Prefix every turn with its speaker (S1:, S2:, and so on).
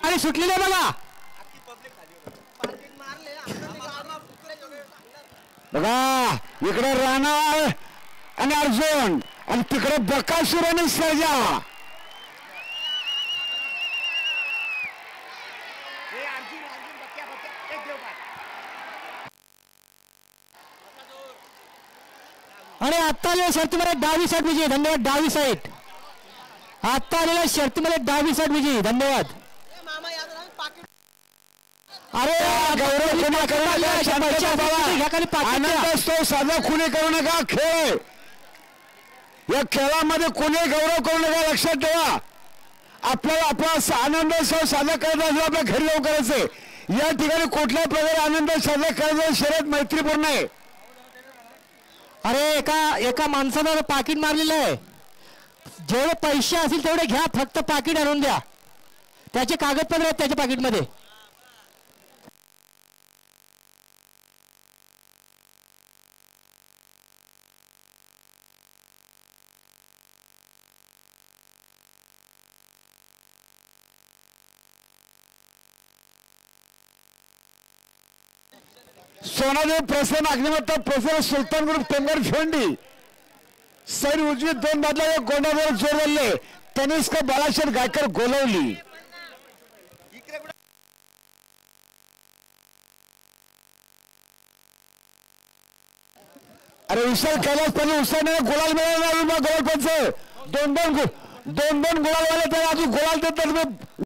S1: आणि सुटलेले बघा बघा इकडे राणा आणि अर्जुन आणि तिकडे बकासूर आणि सर्जा. आणि आता आलेल्या शर्तीमध्ये डावी साईड विजयी. धन्यवाद. डावी साईड आता आलेल्या शर्तीमध्ये डावी साईड विजयी. धन्यवाद. अरे गौरव आनंद असतो साधा खुने करू नका. खेळ या खेळामध्ये कुणी गौरव करू नका. लक्षात ठेवा आपल्याला आपला आनंद साजरा करायचा असला आपल्या घरी जाऊन करायचे. या ठिकाणी कुठल्या प्रकारे आनंद साजरा करायचा शर्यत मैत्रीपूर्ण आहे. अरे एका माणसानं पाकिट मारलेलं आहे. जेवढे पैसे असतील तेवढे घ्या फक्त पाकिट आणून द्या. त्याचे कागदपत्र आहेत त्याच्या पाकिटमध्ये. सोनादेव प्रसन्न अग्निमत्ता प्रसन्न सुलतान ग्रुप टेंगर भिवंडी सैर उजवी दोन बाजूला एक गोंडावर जोर धरले. तनिष्क बाळाशेठ गायकर गोलवली. अरे विशाल कैलास पाहिजे उसाने गुलाल मिळाला. गोलाल पंच दोन गुलाल वाले त्याला अजून गुलाल देतात.